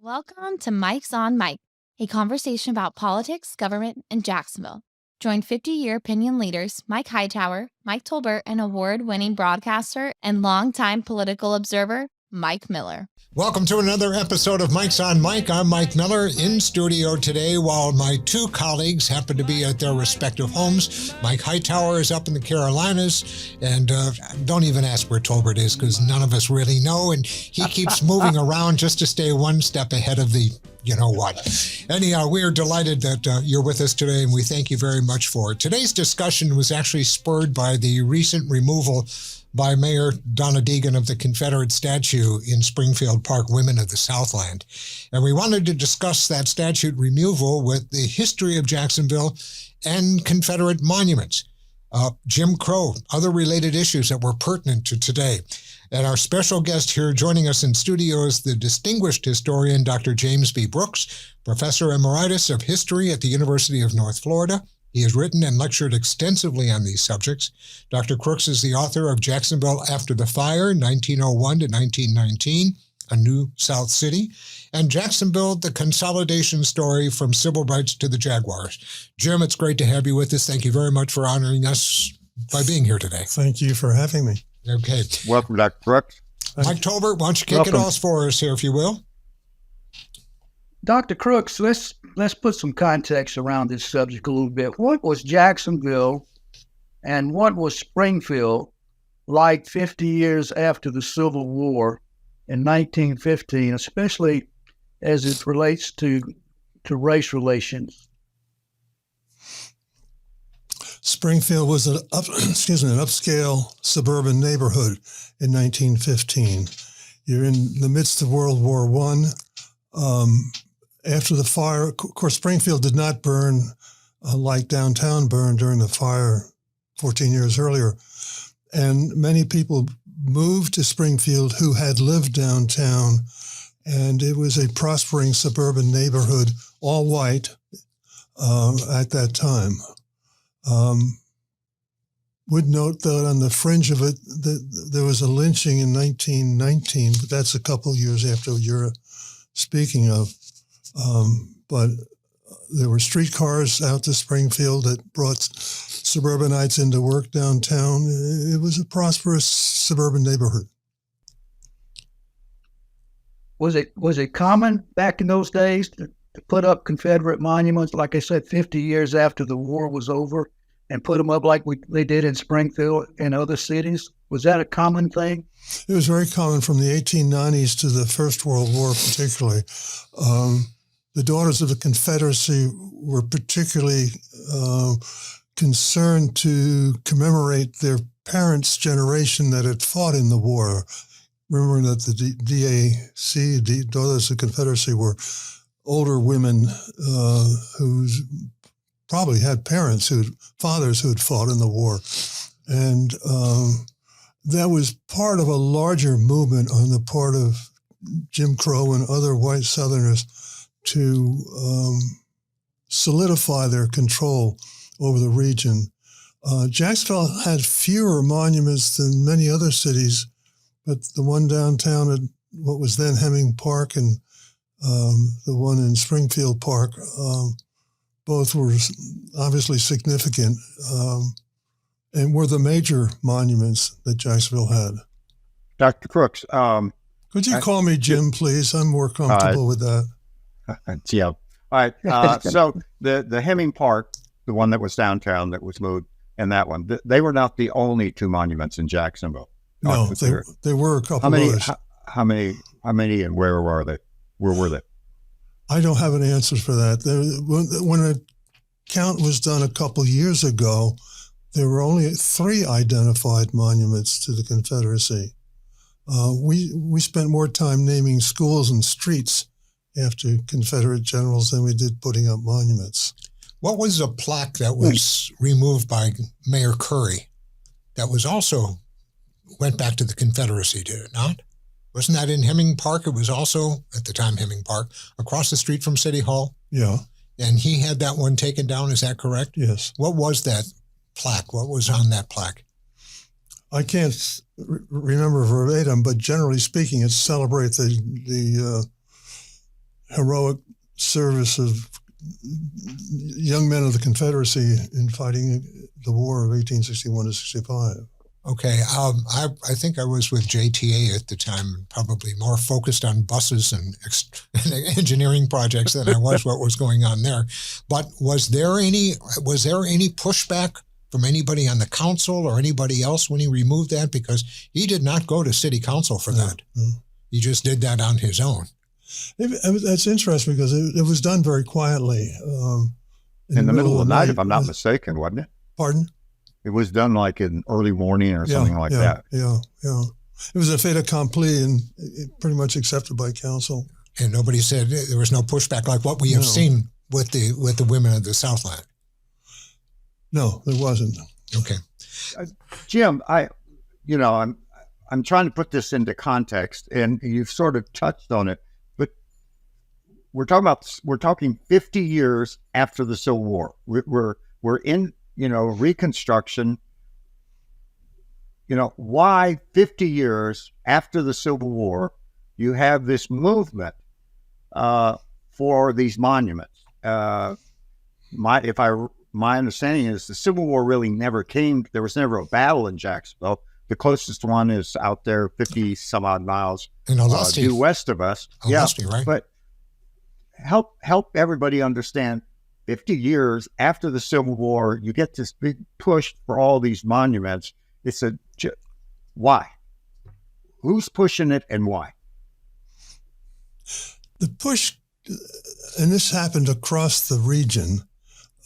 Welcome to Mike's on Mike, a conversation about politics, government, and Jacksonville. Join 50-year opinion leaders Mike Hightower, Mike Tolbert, and award-winning broadcaster and longtime political observer, Mike Miller. Welcome to another episode of Mike's on Mike. I'm Mike Miller in studio today while my two colleagues happen to be at their respective homes. Mike Hightower is up in the Carolinas, and don't even ask where Tolbert is because none of us really know, and he keeps moving around just to stay one step ahead of the you-know-what. Anyhow, we are delighted that you're with us today, and we thank you very much for it. Today's discussion was actually spurred by the recent removal by Mayor Donna Deegan of the Confederate statue in Springfield Park, Women of the Southland. And we wanted to discuss that statue removal with the history of Jacksonville and Confederate monuments, Jim Crow, other related issues that were pertinent to today. And our special guest here joining us in studio is the distinguished historian, Dr. James B. Brooks, Professor Emeritus of History at the University of North Florida. He has written and lectured extensively on these subjects. Dr. Crooks is the author of Jacksonville After the Fire, 1901 to 1919, A New South City, and Jacksonville, the Consolidation Story from Civil Rights to the Jaguars. Jim, it's great to have you with us. Thank you very much for honoring us by being here today. Thank you for having me. Okay. Welcome, Dr. Crooks. Mike Tolbert, why don't you kick it off for us here, if you will? Dr. Crooks, let's put some context around this subject a little bit. What was Jacksonville and what was Springfield like 50 years after the Civil War in 1915, especially as it relates to race relations? Springfield was an upscale suburban neighborhood in 1915. You're in the midst of World War I. After the fire, of course, Springfield did not burn like downtown burned during the fire 14 years earlier. And many people moved to Springfield who had lived downtown, and it was a prospering suburban neighborhood, all white, at that time. Would note that on the fringe of it, that there was a lynching in 1919, but that's a couple years after you're speaking of. But there were streetcars out to Springfield that brought suburbanites into work downtown. It was a prosperous suburban neighborhood. Was it common back in those days to put up Confederate monuments, like I said, 50 years after the war was over, and put them up like they did in Springfield and other cities? Was that a common thing? It was very common from the 1890s to the First World War, particularly. The Daughters of the Confederacy were particularly concerned to commemorate their parents' generation that had fought in the war. Remembering that the DAC, the Daughters of the Confederacy, were older women who probably had fathers who had fought in the war. And that was part of a larger movement on the part of Jim Crow and other white Southerners to solidify their control over the region. Jacksonville had fewer monuments than many other cities, but the one downtown at what was then Hemming Park and the one in Springfield Park, both were obviously significant and were the major monuments that Jacksonville had. Dr. Crooks. Could you call me Jim, please? I'm more comfortable with that. Yeah. All right. So the Hemming Park, the one that was downtown that was moved, and that one, they were not the only two monuments in Jacksonville. No, there were a couple others. How many, and where were they? Where were they? I don't have an answer for that. When a count was done a couple years ago, there were only 3 identified monuments to the Confederacy. We spent more time naming schools and streets after Confederate generals than we did putting up monuments. What was a plaque that was removed by Mayor Curry that was also went back to the Confederacy, did it not? Wasn't that in Hemming Park? It was also, at the time, Hemming Park, across the street from City Hall? Yeah. And he had that one taken down, is that correct? Yes. What was that plaque? What was on that plaque? I can't remember verbatim, but generally speaking, it celebrates the heroic service of young men of the Confederacy in fighting the War of 1861 to 65. Okay, I think I was with JTA at the time, probably more focused on buses and engineering projects than I was what was going on there. But was there any pushback from anybody on the council or anybody else when he removed that? Because he did not go to city council for that. Mm-hmm. He just did that on his own. That's interesting because it was done very quietly. In the middle of the night, if I'm not mistaken, wasn't it? Pardon? It was done like in early morning or something like that. Yeah. It was a fait accompli and pretty much accepted by council. And nobody said there was no pushback like what we have seen with the women of the Southland. No, there wasn't. Okay, Jim, I'm trying to put this into context, and you've sort of touched on it, but we're talking 50 years after the Civil War. We're in Reconstruction. Why 50 years after the Civil War, you have this movement for these monuments? My understanding is the Civil War really never came. There was never a battle in Jacksonville. The closest one is out there 50 some odd miles due west of us. Right? But help everybody understand. 50 years after the Civil War, you get this big push for all these monuments. It's why? Who's pushing it and why? The push, and this happened across the region,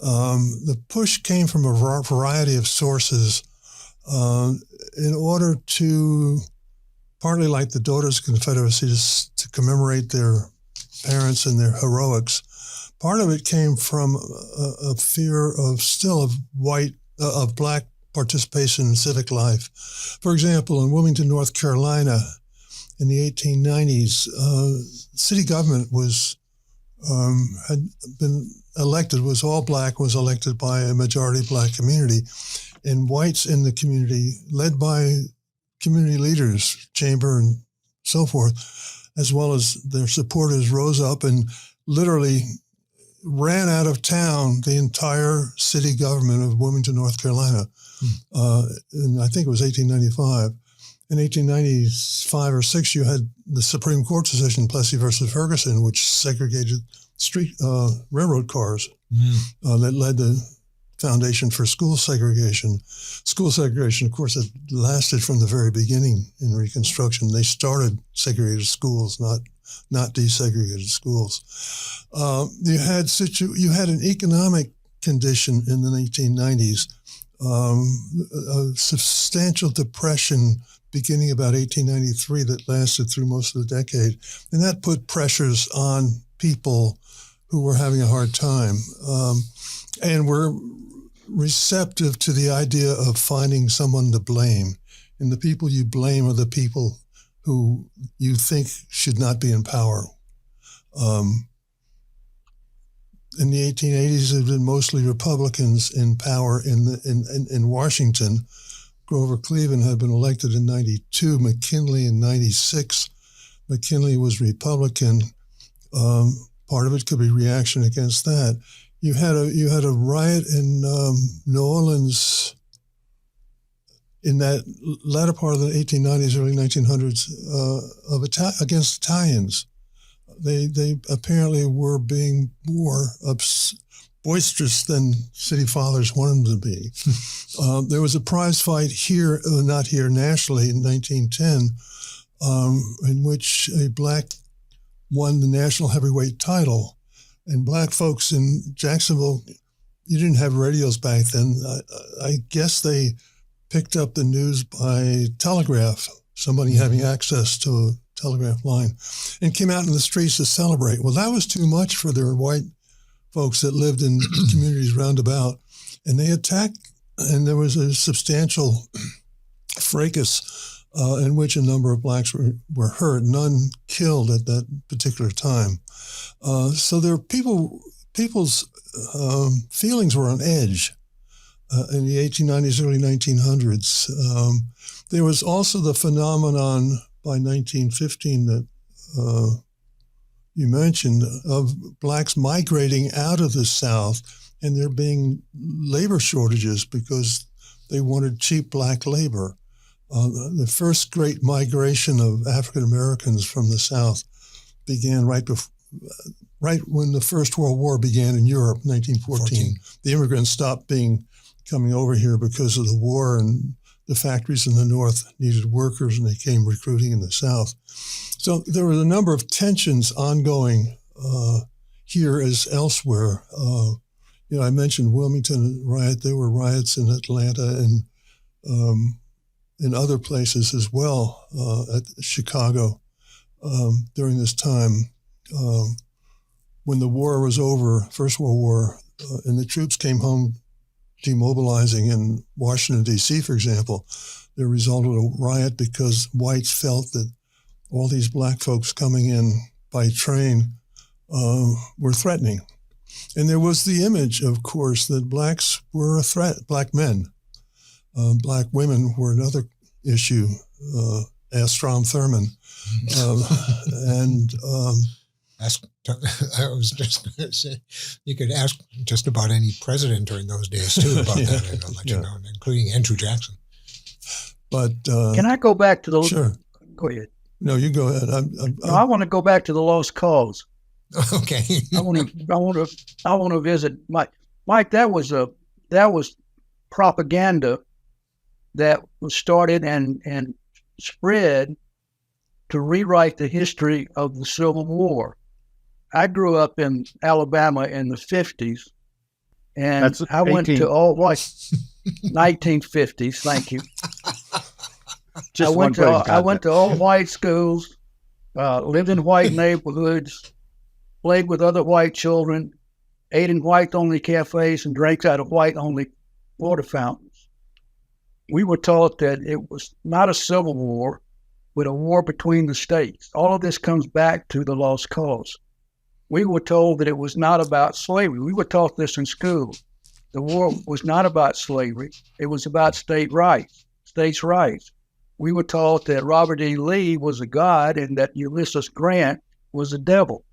the push came from a variety of sources in order to, partly like the Daughters of Confederacy, to commemorate their parents and their heroics. Part of it came from a fear of black participation in civic life. For example, in Wilmington, North Carolina, in the 1890s, city government had been elected, was all black, was elected by a majority black community, and whites in the community, led by community leaders, chamber and so forth, as well as their supporters, rose up and literally ran out of town the entire city government of Wilmington, North Carolina. And I think it was 1895. In 1895 or 6, you had the Supreme Court decision, Plessy versus Ferguson, which segregated railroad cars that led the foundation for school segregation. School segregation, of course, had lasted from the very beginning in Reconstruction. They started segregated schools, not desegregated schools. You had an economic condition in the 1890s, a substantial depression beginning about 1893 that lasted through most of the decade, and that put pressures on people who were having a hard time and were receptive to the idea of finding someone to blame. And the people you blame are the people who you think should not be in power. In the 1880s, it had been mostly Republicans in power in Washington. Grover Cleveland had been elected in 92, McKinley in 96. McKinley was Republican. Part of it could be reaction against that. You had a riot in New Orleans in that latter part of the 1890s, early 1900s, against Italians. They apparently were being more boisterous than city fathers wanted them to be. There was a prize fight here, not here, nationally in 1910, in which a black won the national heavyweight title. And black folks in Jacksonville, you didn't have radios back then. I guess they picked up the news by telegraph, somebody having access to a telegraph line, and came out in the streets to celebrate. Well, that was too much for their white folks that lived in communities roundabout. And they attacked, and there was a substantial fracas in which a number of blacks were hurt, none killed at that particular time. So there were people's feelings were on edge in the 1890s, early 1900s. There was also the phenomenon by 1915 that you mentioned of blacks migrating out of the South, and there being labor shortages because they wanted cheap black labor. The first great migration of African Americans from the South began right when the First World War began in Europe, 1914. The immigrants stopped coming over here because of the war, and the factories in the North needed workers, and they came recruiting in the South. So there was a number of tensions ongoing here as elsewhere. I mentioned Wilmington riot. There were riots in Atlanta and in other places as well, at Chicago during this time. When the war was over, First World War, and the troops came home demobilizing in Washington, D.C., for example, there resulted a riot because whites felt that all these black folks coming in by train were threatening. And there was the image, of course, that blacks were a threat, black men. Black women were another issue. Ask Strom Thurmond. I was just going to say, you could ask just about any president during those days, too, about that, and I'll let you know, including Andrew Jackson. But can I go back to the? Sure. Go ahead. No, you go ahead. I want to go back to the lost cause. Okay. I want to visit Mike. Mike, that was propaganda that was started and spread to rewrite the history of the Civil War. I grew up in Alabama in the 50s, and I went to all white 1950s. Thank you. I went to all white schools, lived in white neighborhoods, played with other white children, ate in white-only cafes, and drank out of white-only water fountains. We were taught that it was not a civil war, but a war between the states. All of this comes back to the lost cause. We were told that it was not about slavery. We were taught this in school. The war was not about slavery. It was about states' rights. We were taught that Robert E. Lee was a god and that Ulysses Grant was a devil.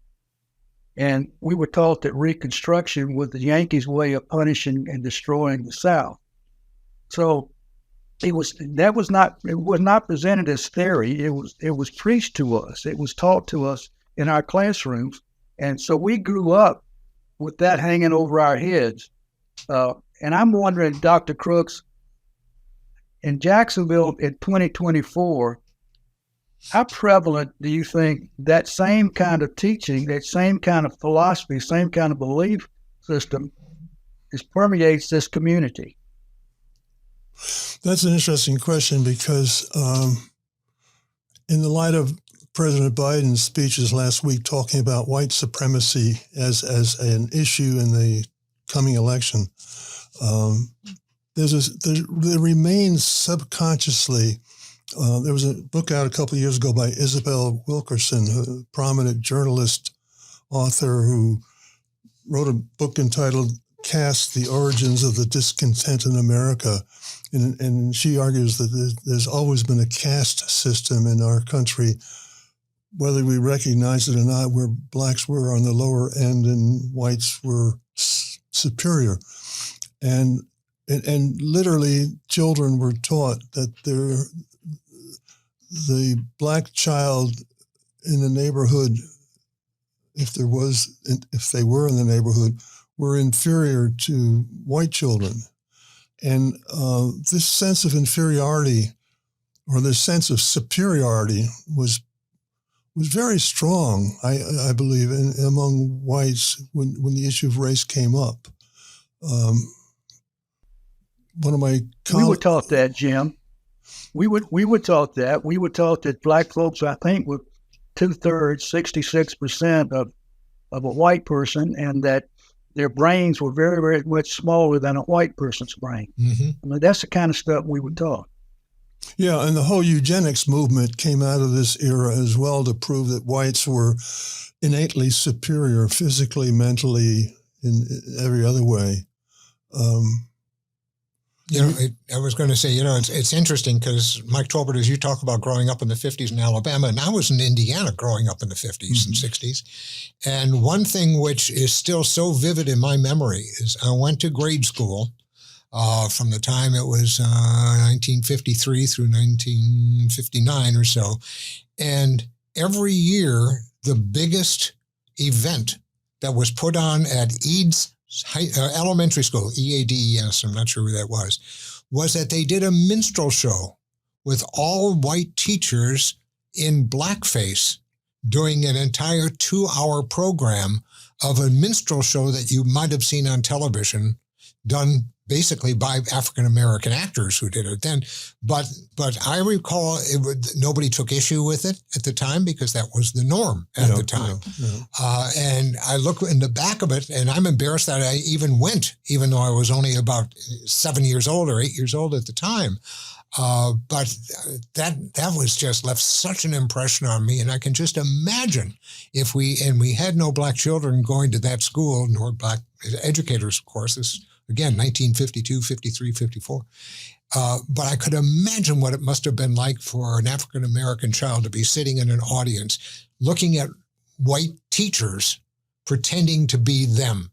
And we were taught that Reconstruction was the Yankees' way of punishing and destroying the South. So it was not presented as theory. It was preached to us. It was taught to us in our classrooms. And so we grew up with that hanging over our heads. And I'm wondering, Dr. Crooks, in Jacksonville in 2024, how prevalent do you think that same kind of teaching, that same kind of philosophy, same kind of belief system permeates this community? That's an interesting question because in the light of President Biden's speeches last week talking about white supremacy as an issue in the coming election, there remains subconsciously. There was a book out a couple of years ago by Isabel Wilkerson, a prominent journalist, author who wrote a book entitled "Caste: The Origins of the Discontent in America," and she argues that there's always been a caste system in our country. Whether we recognize it or not, where blacks were on the lower end and whites were superior. And literally children were taught that the black child in the neighborhood, if they were in the neighborhood, were inferior to white children. And this sense of inferiority or this sense of superiority was very strong, I believe, among whites when the issue of race came up. One of my we were taught that, Jim. We were taught that. We were taught that black folks, I think, were 2/3, 66% of a white person, and that their brains were very, very much smaller than a white person's brain. Mm-hmm. I mean, that's the kind of stuff we were taught. Yeah, and the whole eugenics movement came out of this era as well to prove that whites were innately superior physically, mentally, in every other way. I was going to say, it's interesting because Mike Tolbert, as you talk about growing up in the 50s in Alabama, and I was in Indiana growing up in the 50s and 60s. And one thing which is still so vivid in my memory is I went to grade school from the time it was 1953 through 1959 or so. And every year, the biggest event that was put on at Eads Elementary School, EADES, I'm not sure who that was that they did a minstrel show with all white teachers in blackface doing an entire 2-hour program of a minstrel show that you might have seen on television done basically by African-American actors who did it then. But I recall nobody took issue with it at the time because that was the norm at the time. And I look in the back of it and I'm embarrassed that I even went, even though I was only about 7 years old or 8 years old at the time. But that was just left such an impression on me. And I can just imagine if we had no black children going to that school, nor black educators, of course, this again, 1952, 53, 54. But I could imagine what it must have been like for an African-American child to be sitting in an audience looking at white teachers pretending to be them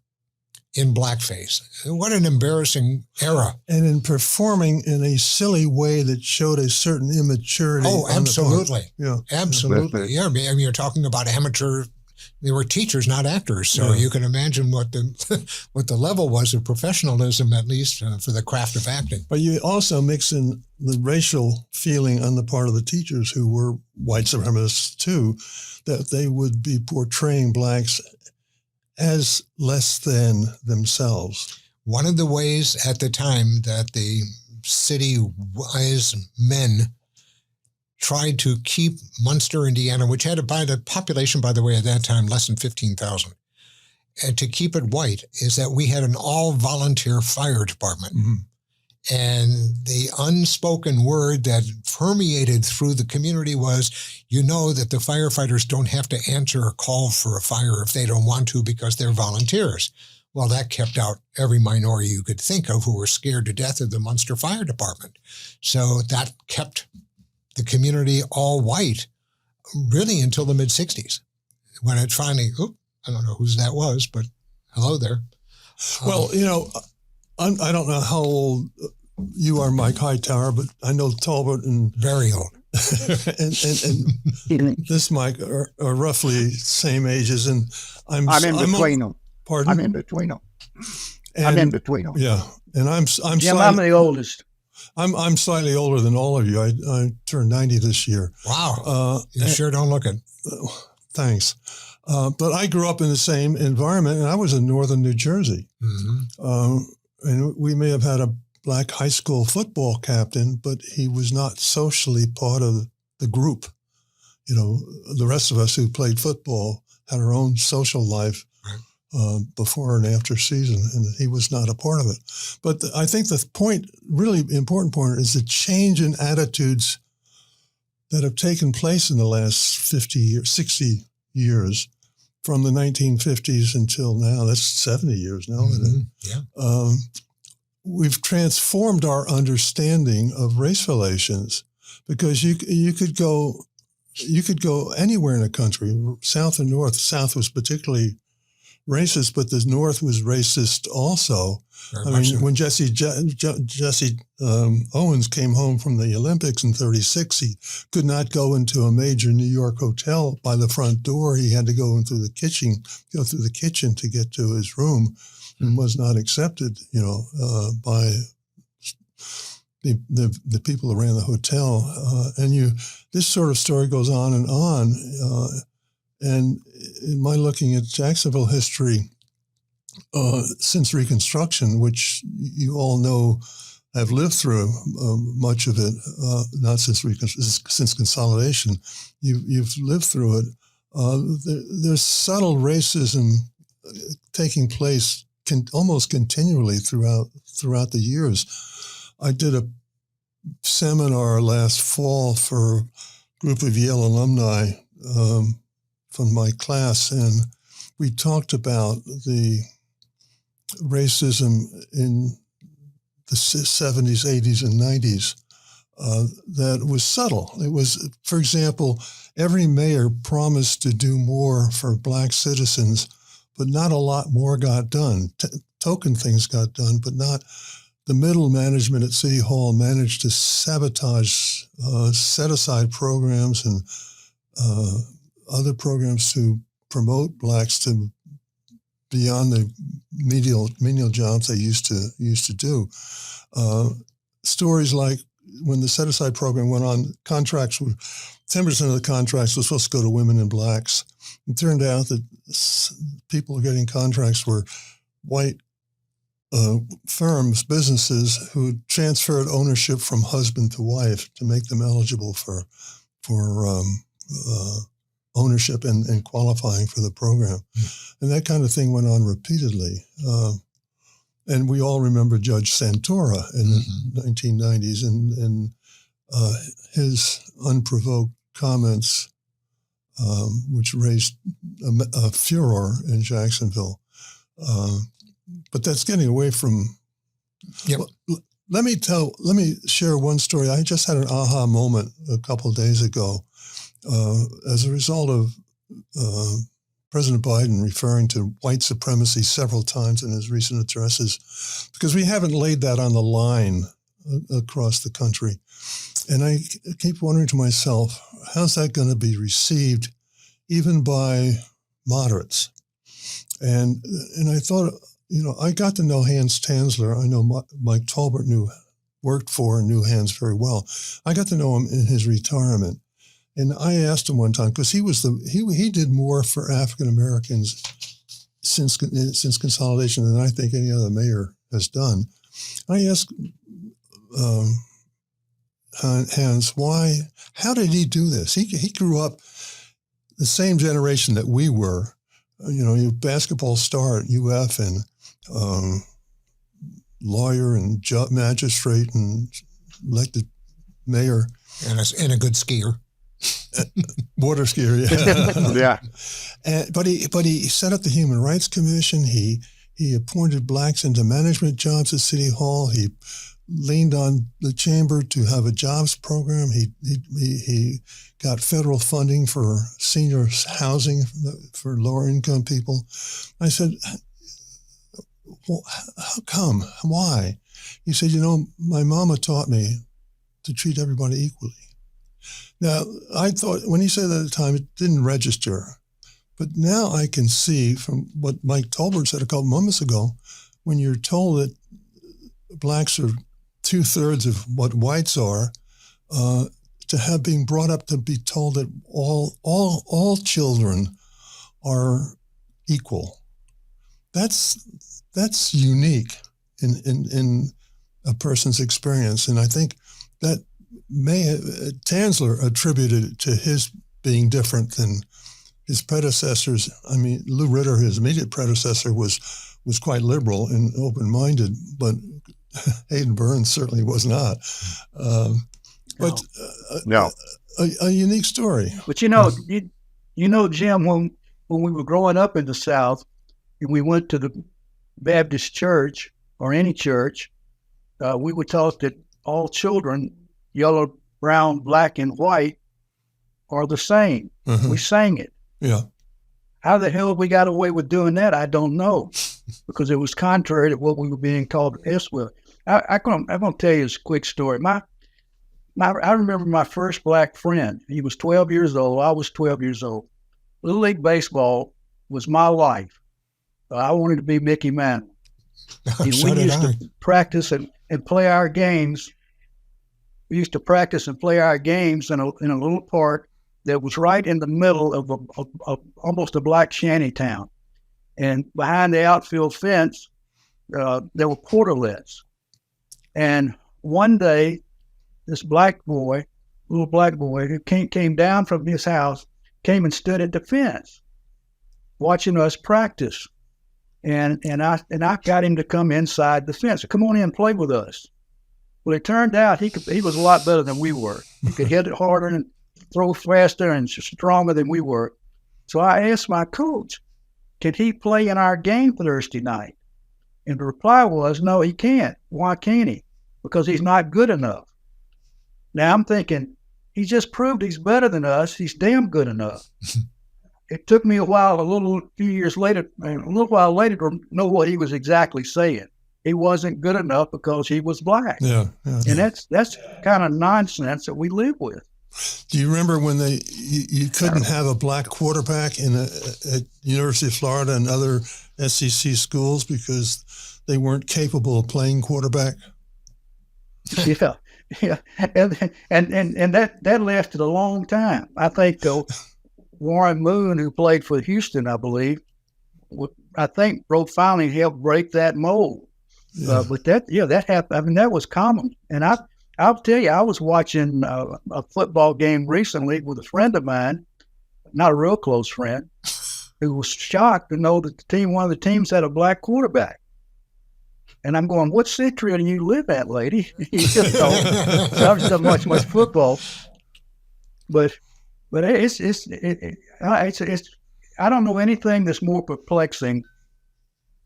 in blackface. What an embarrassing era. And in performing in a silly way that showed a certain immaturity. Oh, absolutely. Yeah. Absolutely. Yeah. I mean, you're talking about amateur. They were teachers, not actors. So you can imagine what the level was of professionalism, at least for the craft of acting. But you also mix in the racial feeling on the part of the teachers who were white supremacists too, that they would be portraying blacks as less than themselves. One of the ways at the time that the city-wise men tried to keep Munster, Indiana, which had a population, by the way, at that time, less than 15,000, and to keep it white, is that we had an all-volunteer fire department. Mm-hmm. And the unspoken word that permeated through the community was, that the firefighters don't have to answer a call for a fire if they don't want to because they're volunteers. Well, that kept out every minority you could think of who were scared to death of the Munster Fire Department. So that kept the community all white really until the mid-60s, when it finally, I don't know whose that was, but hello there. Well, I don't know how old you are, Mike Hightower, but I know Tolbert and very old. and this Mike are roughly same ages, and I'm in between them. Pardon? I'm in between them. Yeah, and I'm Jim, I'm the oldest. I'm slightly older than all of you. I turned 90 this year. Wow. You sure don't look it. Thanks. But I grew up in the same environment, and I was in northern New Jersey. Mm-hmm. And we may have had a black high school football captain, but he was not socially part of the group. The rest of us who played football had our own social life before and after season, and he was not a part of it. But I think the really important point, is the change in attitudes that have taken place in the last 50 years, 60 years, from the 1950s until now. That's 70 years now, isn't it? Yeah. We've transformed our understanding of race relations, because you could go anywhere in the country, south and north. South was particularly racist, but the North was racist also. When Jesse Owens came home from the Olympics in 1936, he could not go into a major New York hotel by the front door. He had to go through the kitchen to get to his room, and was not accepted, by the people who ran the hotel. This sort of story goes on and on. And in my looking at Jacksonville history, since Reconstruction, which you all know, have lived through much of it, not since consolidation, you've lived through it. There's subtle racism taking place almost continually throughout the years. I did a seminar last fall for a group of Yale alumni from my class, and we talked about the racism in the 70s, 80s, and 90s that was subtle. It was, for example, every mayor promised to do more for Black citizens, but not a lot more got done. Token things got done, but not. The middle management at City Hall managed to sabotage set-aside programs and other programs to promote Blacks to beyond the menial jobs they used to do. Stories like when the set-aside program went on, 10% of the contracts were supposed to go to women and Blacks. It turned out that people getting contracts were white firms, businesses who transferred ownership from husband to wife to make them eligible for ownership and qualifying for the program. And that kind of thing went on repeatedly. And we all remember Judge Santora in the 1990s and his unprovoked comments, which raised a furor in Jacksonville. But that's getting away from. Yep. Let me share one story. I just had an aha moment a couple of days ago as a result of President Biden referring to white supremacy several times in his recent addresses, because we haven't laid that on the line across the country. And I keep wondering to myself, how's that going to be received even by moderates? And I thought, I got to know Hans Tanzler. I know Mike Tolbert worked for and knew Hans very well. I got to know him in his retirement. And I asked him one time, because he did more for African Americans since consolidation than I think any other mayor has done. I asked Hans how did he do this? He grew up the same generation that we were. Basketball star at UF and lawyer and magistrate and elected mayor. And a good skier. Water skier, yeah. Yeah. But he set up the Human Rights Commission. He appointed Blacks into management jobs at City Hall. He leaned on the chamber to have a jobs program. He got federal funding for senior housing for lower income people. I said, well, how come? Why? He said, my mama taught me to treat everybody equally. Now, I thought, when he said that at the time, it didn't register. But now I can see from what Mike Tolbert said a couple moments ago, when you're told that Blacks are 2/3 of what whites are, to have been brought up to be told that all children are equal. That's unique in a person's experience, and I think that Tanzler attributed it to his being different than his predecessors. I mean, Lou Ritter, his immediate predecessor, was quite liberal and open-minded, but Hayden Burns certainly was not. But No. A unique story. But Jim, when we were growing up in the South, and we went to the Baptist church or any church, we were taught that all children, yellow, brown, black, and white, are the same. Mm-hmm. We sang it. Yeah. How the hell we got away with doing that, I don't know, because it was contrary to what we were being called elsewhere. I'm going to tell you this quick story. I remember my first black friend. He was 12 years old. I was 12 years old. Little League Baseball was my life. I wanted to be Mickey Mantle. And So we did used I. to practice and play our games. We used to practice and play our games in a little park that was right in the middle of almost a black shanty town. And behind the outfield fence, there were portalets. And one day, this little black boy who came down from his house, came and stood at the fence, watching us practice. And I got him to come inside the fence. Come on in and play with us. Well, it turned out he was a lot better than we were. He could hit it harder and throw faster and stronger than we were. So I asked my coach, could he play in our game Thursday night? And the reply was, no, he can't. Why can't he? Because he's not good enough. Now I'm thinking, he just proved he's better than us. He's damn good enough. It took me a while to know what he was exactly saying. He wasn't good enough because he was black. Yeah. And that's kind of nonsense that we live with. Do you remember when you couldn't have a black quarterback at University of Florida and other SEC schools because they weren't capable of playing quarterback? Yeah. And that lasted a long time. I think Warren Moon, who played for Houston, I believe, finally helped break that mold. Yeah. But that happened. I mean, that was common. And I'll tell you, I was watching a football game recently with a friend of mine, not a real close friend, who was shocked to know that one of the teams had a black quarterback. And I'm going, what century do you live at, lady? So I've done much football, but it's I don't know anything that's more perplexing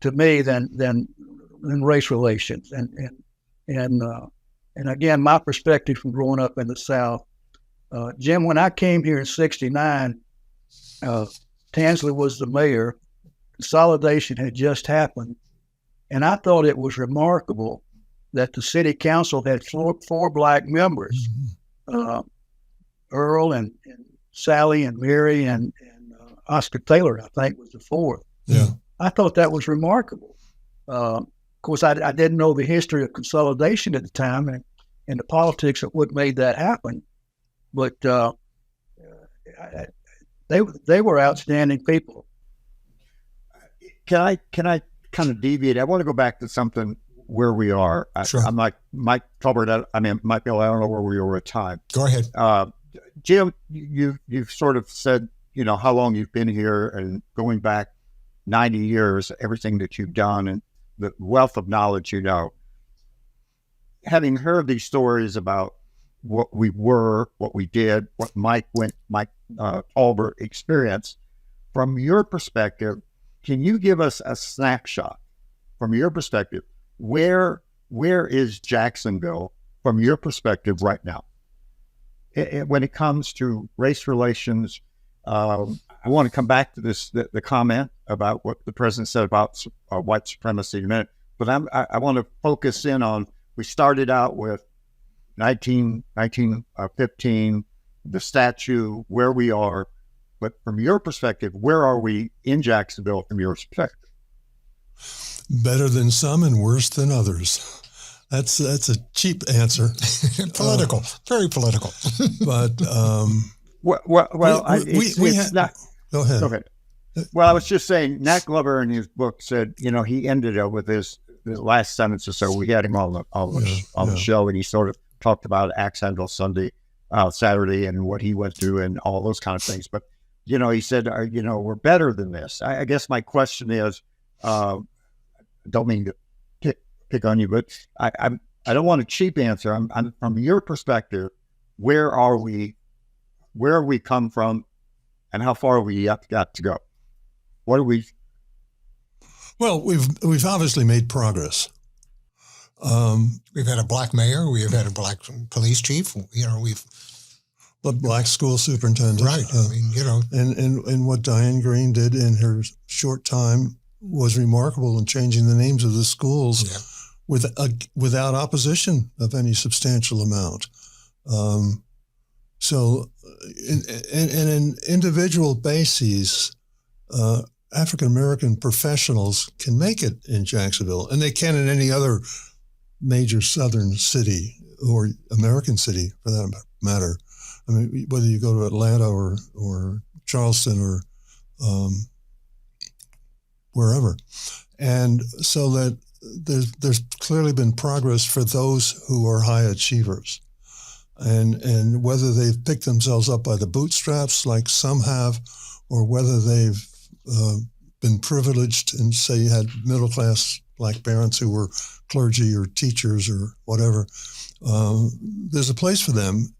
to me than race relations. And again, my perspective from growing up in the South, Jim, when I came here in '69, Tansley was the mayor. Consolidation had just happened. And I thought it was remarkable that the city council had four black members, Earl and Sally and Mary and Oscar Taylor, I think, was the fourth. Yeah. I thought that was remarkable. Of course, I didn't know the history of consolidation at the time and the politics of what made that happen. But they were outstanding people. Can I kind of deviate? I want to go back to something where we are. Sure. I'm like Mike Tolbert. Mike Bill, I don't know where we were at time. Go ahead. Jim, you've sort of said, how long you've been here and going back 90 years, everything that you've done and the wealth of knowledge, having heard these stories about what we were, what we did, what Mike Tolbert experienced, from your perspective, can you give us a snapshot from your perspective? Where is Jacksonville from your perspective right now? When it comes to race relations, I want to come back to the comment about what the president said about white supremacy in a minute, but I want to focus in on, we started out with 1915, the statue, where we are. But from your perspective, where are we in Jacksonville from your perspective? Better than some and worse than others. That's a cheap answer. Political, very political. But it's not. Go ahead. Okay. Well, I was just saying, Nat Glover in his book said, he ended up with the last sentence or so. We had him on the show, and he sort of talked about Axe Handle Saturday, and what he went through, and all those kind of things. But he said, we're better than this. I guess my question is, don't mean to pick on you, but I don't want a cheap answer. I'm from your perspective, where are we? Where have we come from, and how far have we got to go? What are we? Well, we've obviously made progress. We've had a black mayor. We have had a black police chief. But black school superintendent. Right. And what Diane Green did in her short time was remarkable in changing the names of the schools without opposition of any substantial amount. So in individual bases, African-American professionals can make it in Jacksonville, and they can in any other major southern city or American city for that matter. I mean, whether you go to Atlanta or Charleston or wherever. And so that there's clearly been progress for those who are high achievers. And whether they've picked themselves up by the bootstraps like some have, or whether they've been privileged and say you had middle-class black parents who were clergy or teachers or whatever, there's a place for them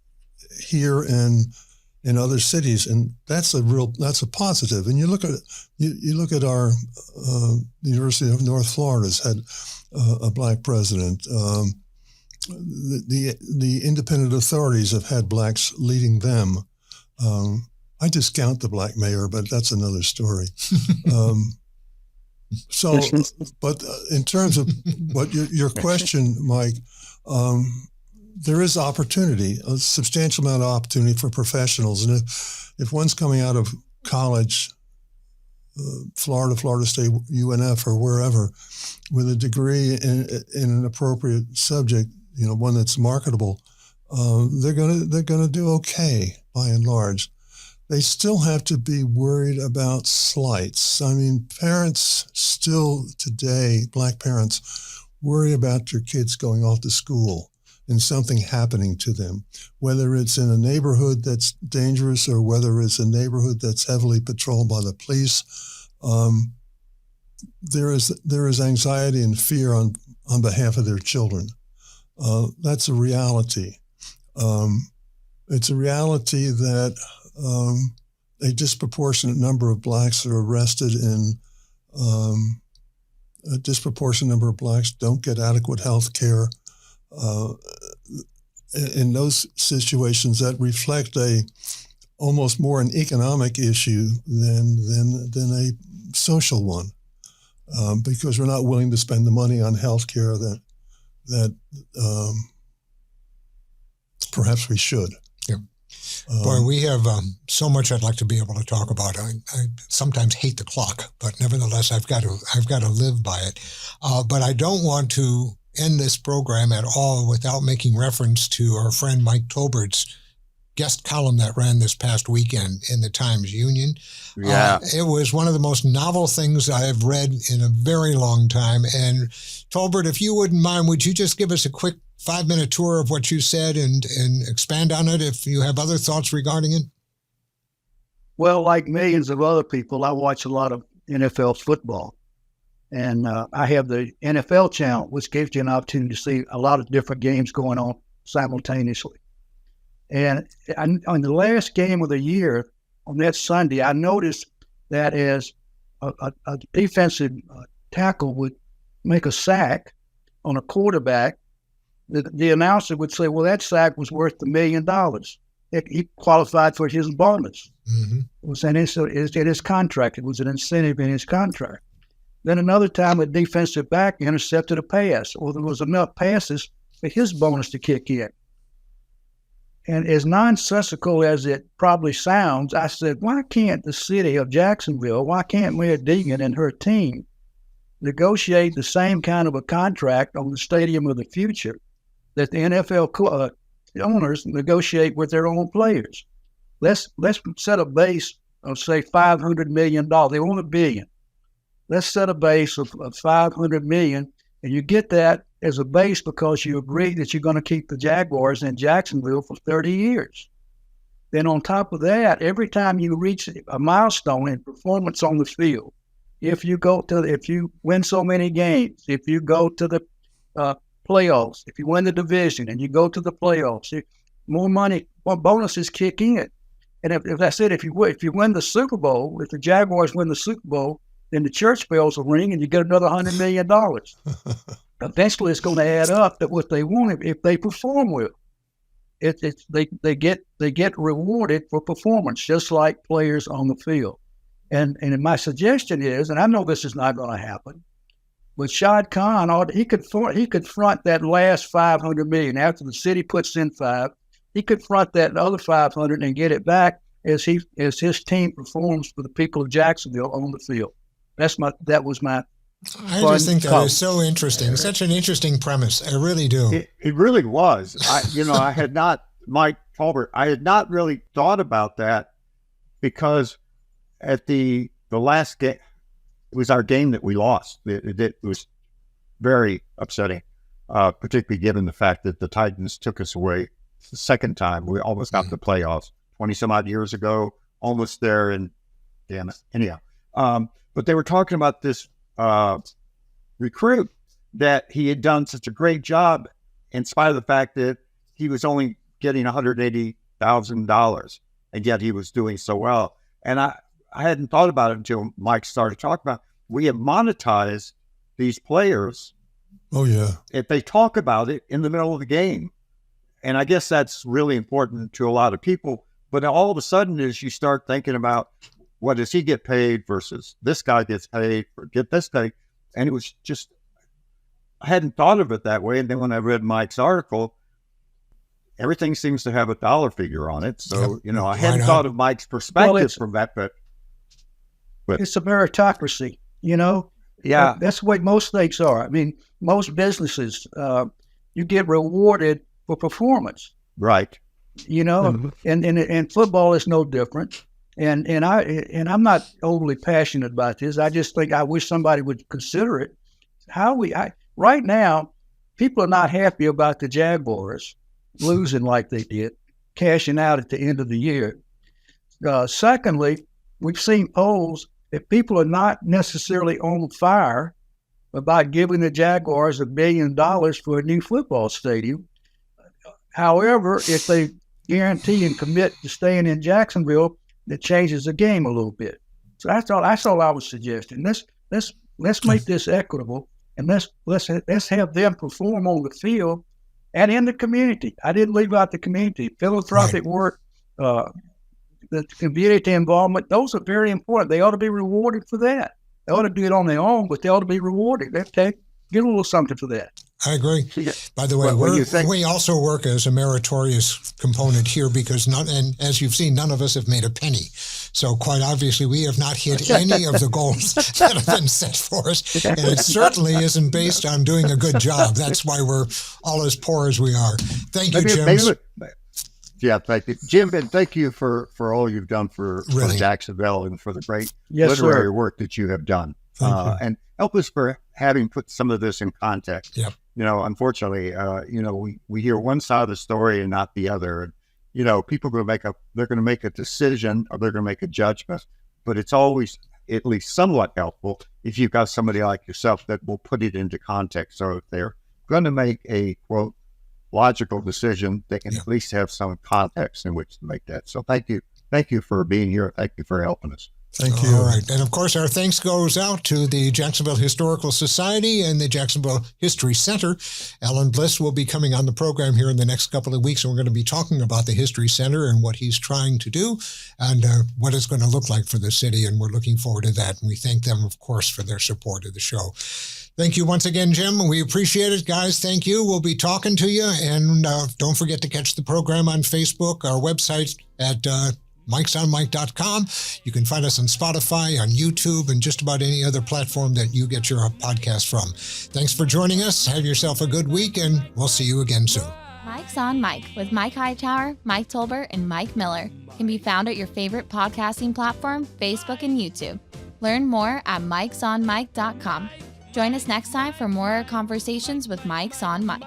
here in in other cities, and that's a positive. And you look at our University of North Florida's had a black president. The independent authorities have had blacks leading them. I discount the black mayor, but that's another story. But in terms of what your question, Mike, there is opportunity, a substantial amount of opportunity for professionals. And if one's coming out of college, Florida State, UNF, or wherever, with a degree in an appropriate subject, one that's marketable, they're gonna do okay by and large. They still have to be worried about slights. I mean, parents still today, black parents, worry about their kids going off to school and something happening to them, whether it's in a neighborhood that's dangerous or whether it's a neighborhood that's heavily patrolled by the police. There is anxiety and fear on behalf of their children. That's a reality. It's a reality that a disproportionate number of blacks are arrested and a disproportionate number of blacks don't get adequate health care. In those situations, that reflect almost more an economic issue than a social one, because we're not willing to spend the money on health care that perhaps we should. Yeah. Boy, we have so much I'd like to be able to talk about. I sometimes hate the clock, but nevertheless, I've got to live by it. But I don't want to end this program at all without making reference to our friend Mike Tolbert's guest column that ran this past weekend in the Times-Union. Yeah. It was one of the most novel things I have read in a very long time. And Tolbert, if you wouldn't mind, would you just give us a quick 5-minute tour of what you said and expand on it if you have other thoughts regarding it? Well, like millions of other people, I watch a lot of NFL football. And I have the NFL channel, which gives you an opportunity to see a lot of different games going on simultaneously. And on the last game of the year, on that Sunday, I noticed that as a defensive tackle would make a sack on a quarterback, the announcer would say, well, that sack was worth $1 million. He qualified for his bonus. Mm-hmm. It was in his contract. It was an incentive in his contract. Then another time, a defensive back intercepted a pass, or there was enough passes for his bonus to kick in. And as nonsensical as it probably sounds, I said, why can't the city of Jacksonville, why can't Mayor Deegan and her team negotiate the same kind of a contract on the stadium of the future that the NFL owners negotiate with their own players? Let's set a base of, say, $500 million. They want $1 billion. Let's set a base of $500 million, and you get that as a base because you agree that you're going to keep the Jaguars in Jacksonville for 30 years. Then on top of that, every time you reach a milestone in performance on the field, if you win so many games, if you go to the playoffs, if you win the division and you go to the playoffs, more money, more bonuses kick in. And if I said, if you win the Super Bowl, if the Jaguars win the Super Bowl, then the church bells will ring and you get another $100 million. Eventually, it's going to add up to what they want if they perform well. They get rewarded for performance, just like players on the field. And my suggestion is, and I know this is not going to happen, but Shad Khan, he could front that last $500 million after the city puts in $5. He could front that other $500 and get it back as his team performs for the people of Jacksonville on the field. That was my. I just think that is so interesting. Such an interesting premise. I really do. It really was. I had not, Mike Tolbert, I had not really thought about that, because at the last game, it was our game that we lost. It was very upsetting, particularly given the fact that the Titans took us away the second time. We almost got the playoffs 20 some odd years ago, almost there. And damn it. Anyhow. But they were talking about this recruit, that he had done such a great job in spite of the fact that he was only getting $180,000. and yet he was doing so well. And I hadn't thought about it until Mike started talking about, we have monetized these players. Oh, yeah. If they talk about it in the middle of the game. And I guess that's really important to a lot of people. But all of a sudden, as you start thinking about, what does he get paid versus this guy gets paid or get this thing? And it was just, I hadn't thought of it that way. And then when I read Mike's article, everything seems to have a dollar figure on it. So, I hadn't thought of Mike's perspective from that, but it's a meritocracy, Yeah. That's the way most things are. I mean, most businesses, you get rewarded for performance. Right. And football is no different. And I'm not overly passionate about this. I just think I wish somebody would consider it. Right now, people are not happy about the Jaguars losing like they did, cashing out at the end of the year. Secondly, we've seen polls that people are not necessarily on fire about giving the Jaguars $1 billion for a new football stadium. However, if they guarantee and commit to staying in Jacksonville, that changes the game a little bit. So that's all I was suggesting. Let's make this equitable, and let's have them perform on the field and in the community. I didn't leave out the community. Philanthropic work, the community involvement, those are very important. They ought to be rewarded for that. They ought to do it on their own, but they ought to be rewarded. Okay, get a little something for that. I agree. By the way, we also work as a meritorious component here because and as you've seen, none of us have made a penny. So quite obviously, we have not hit any of the goals that have been set for us. And it certainly isn't based on doing a good job. That's why we're all as poor as we are. Thank you, Jim. Yeah, thank you, Jim, and thank you for all you've done for Jacksonville and for the great literary work that you have done. And help us for having put some of this in context. Yep. Unfortunately, we hear one side of the story and not the other. People are going to make a decision or they're going to make a judgment, but it's always at least somewhat helpful if you've got somebody like yourself that will put it into context. So if they're going to make a quote logical decision, they can at least have some context in which to make that. So thank you for being here. Thank you for helping us. Thank you. All right. And of course, our thanks goes out to the Jacksonville Historical Society and the Jacksonville History Center. Alan Bliss will be coming on the program here in the next couple of weeks, and we're going to be talking about the History Center and what he's trying to do and what it's going to look like for the city. And we're looking forward to that. And we thank them, of course, for their support of the show. Thank you once again, Jim. We appreciate it, guys. Thank you. We'll be talking to you. And don't forget to catch the program on Facebook, our website at mikesonmike.com. You can find us on Spotify, on YouTube, and just about any other platform that you get your podcast from. Thanks for joining us. Have yourself a good week, and we'll see you again soon. Mike's on Mike with Mike Hightower, Mike Tolbert, and Mike Miller can be found at your favorite podcasting platform, Facebook and YouTube. Learn more at mikesonmike.com. Join us next time for more conversations with Mike's on Mike.